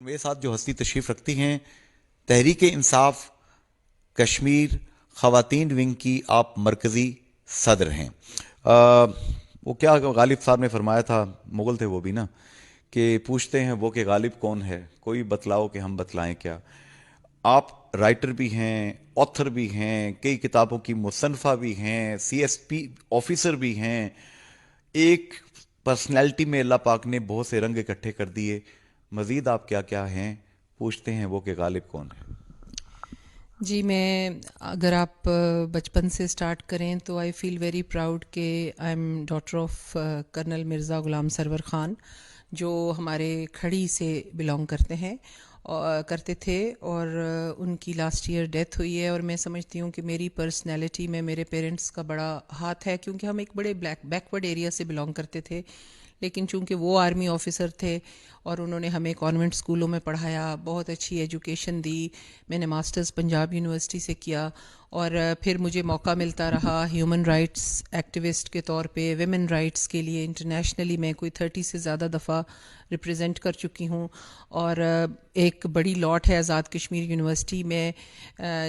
میرے ساتھ جو ہستی تشریف رکھتی ہیں تحریک انصاف کشمیر خواتین ونگ کی آپ مرکزی صدر ہیں. وہ کیا غالب صاحب نے فرمایا تھا, مغل تھے وہ بھی نا, کہ پوچھتے ہیں وہ کہ غالب کون ہے, کوئی بتلاؤ کہ ہم بتلائیں کیا. آپ رائٹر بھی ہیں, آتھر بھی ہیں, کئی کتابوں کی مصنفہ بھی ہیں, سی ایس پی آفیسر بھی ہیں. ایک پرسنالٹی میں اللہ پاک نے بہت سے رنگ اکٹھے کر دیے. مزید آپ کیا کیا ہیں, پوچھتے ہیں وہ کہ غالب کون ہے. جی میں اگر آپ بچپن سے سٹارٹ کریں تو آئی فیل ویری پراؤڈ کہ I am daughter of colonel Mirza Ghulam Sarwar Khan, جو ہمارے کھڑی سے بلانگ کرتے ہیں کرتے تھے, اور ان کی لاسٹ ایئر ڈیتھ ہوئی ہے. اور میں سمجھتی ہوں کہ میری پرسنالٹی میں میرے پیرنٹس کا بڑا ہاتھ ہے, کیونکہ ہم ایک بڑے بیکورڈ ایریا سے بلانگ کرتے تھے, لیکن چونکہ وہ آرمی آفیسر تھے اور انہوں نے ہمیں کانوینٹ اسکولوں میں پڑھایا, بہت اچھی ایجوکیشن دی. میں نے ماسٹرز پنجاب یونیورسٹی سے کیا, اور پھر مجھے موقع ملتا رہا ہیومن رائٹس ایکٹیوسٹ کے طور پہ ویمن رائٹس کے لیے. انٹرنیشنلی میں کوئی 30 سے زیادہ دفعہ ریپرزینٹ کر چکی ہوں, اور ایک بڑی لاٹ ہے آزاد کشمیر یونیورسٹی میں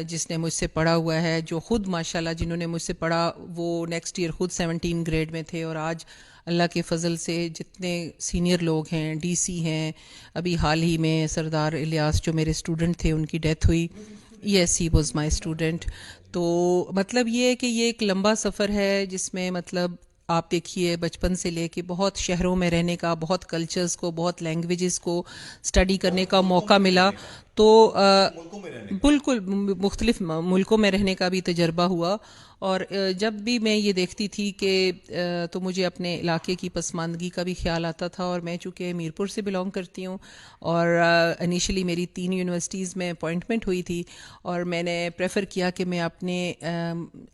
جس نے مجھ سے پڑھا ہوا ہے, جو خود ماشاءاللہ جنہوں نے مجھ سے پڑھا وہ نیکسٹ ایئر خود 17 گریڈ میں تھے. اور آج اللہ کے فضل سے جتنے سینئر لوگ ہیں, ڈی سی ہیں, ابھی حال ہی میں سردار الیاس جو میرے اسٹوڈنٹ تھے ان کی ڈیتھ ہوئی. یس ہی واز مائی اسٹوڈنٹ. تو مطلب یہ ہے کہ یہ ایک لمبا سفر ہے جس میں مطلب آپ دیکھیے بچپن سے لے کے بہت شہروں میں رہنے کا, بہت کلچرز کو, بہت لینگویجز کو اسٹڈی کرنے کا موقع ملا. تو بالکل مختلف ملکوں میں رہنے کا بھی تجربہ ہوا. اور جب بھی میں یہ دیکھتی تھی کہ تو مجھے اپنے علاقے کی پسماندگی کا بھی خیال آتا تھا. اور میں چونکہ میرپور سے بلانگ کرتی ہوں, اور انیشلی میری 3 یونیورسٹیز میں اپوائنٹمنٹ ہوئی تھی, اور میں نے پریفر کیا کہ میں اپنے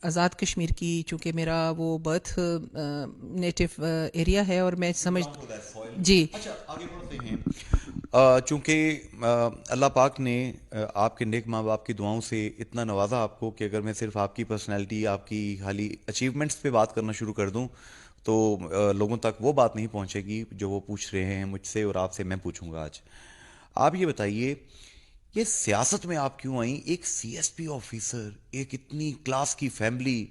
آزاد کشمیر کی, چونکہ میرا وہ برتھ نیٹو ایریا ہے, اور میں سمجھ جی. اچھا آگے بڑھتے ہیں. چونکہ اللہ پاک نے آپ کے نیک ماں باپ کی دعاؤں سے اتنا نوازا آپ کو کہ اگر میں صرف آپ کی پرسنالٹی, آپ کی خالی اچیومنٹس پہ بات کرنا شروع کر دوں تو لوگوں تک وہ بات نہیں پہنچے گی جو وہ پوچھ رہے ہیں مجھ سے, اور آپ سے میں پوچھوں گا آج. آپ یہ بتائیے, یہ سیاست میں آپ کیوں آئیں؟ ایک سی ایس پی آفیسر, ایک اتنی کلاس کی فیملی,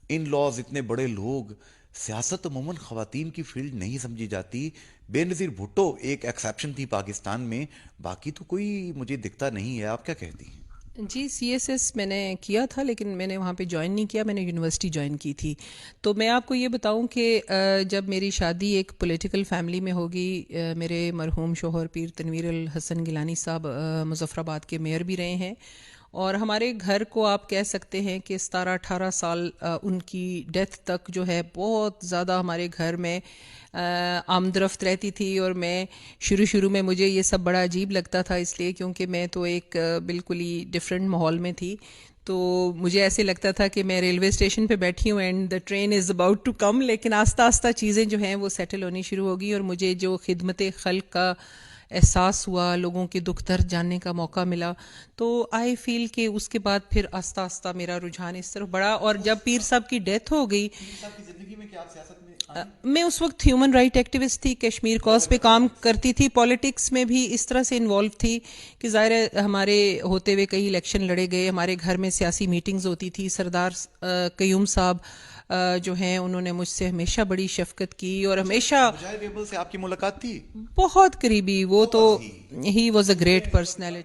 ان لاز, اتنے بڑے لوگ. سیاست عموماً خواتین کی فیلڈ نہیں سمجھی جاتی. بے نظیر بھٹو ایک ایکسیپشن تھی پاکستان میں, باقی تو کوئی مجھے دکھتا نہیں ہے. آپ کیا کہتی ہیں؟ جی سی ایس ایس میں نے کیا تھا, لیکن میں نے وہاں پہ جوائن نہیں کیا, میں نے یونیورسٹی جوائن کی تھی. تو میں آپ کو یہ بتاؤں کہ جب میری شادی ایک پولیٹیکل فیملی میں ہوگی, میرے مرحوم شوہر پیر تنویر الحسن گیلانی صاحب مظفر آباد کے میئر بھی رہے ہیں, اور ہمارے گھر کو آپ کہہ سکتے ہیں کہ 17-18 سال ان کی ڈیتھ تک جو ہے بہت زیادہ ہمارے گھر میں آمد رفت رہتی تھی. اور میں شروع میں مجھے یہ سب بڑا عجیب لگتا تھا, اس لیے کیونکہ میں تو ایک بالکل ہی ڈفرینٹ ماحول میں تھی. تو مجھے ایسے لگتا تھا کہ میں ریلوے اسٹیشن پہ بیٹھی ہوں and the train is about to come. لیکن آہستہ آہستہ چیزیں جو ہیں وہ سیٹل ہونی شروع ہو گئی, اور مجھے جو خدمت خلق کا احساس ہوا, لوگوں کے دکھ درد جاننے کا موقع ملا, تو آئی فیل کہ اس کے بعد پھر آہستہ آہستہ میرا رجحان اس طرف بڑھا. اور جب پیر صاحب کی ڈیتھ ہو گئی, میں اس وقت ہیومن رائٹ ایکٹیوسٹ تھی, کشمیر کاز پہ کام کرتی تھی, پالیٹکس میں بھی اس طرح سے انوالو تھی کہ ظاہر ہے ہمارے ہوتے ہوئے کئی الیکشن لڑے گئے, ہمارے گھر میں سیاسی میٹنگز ہوتی تھی. سردار قیوم صاحب جو ہیں انہوں نے مجھ سے ہمیشہ بڑی شفقت کی, اور ہمیشہ مجاہد ریبل سے آپ کی ملاقات تھی؟ بہت قریبی, وہ تو he was a great personality.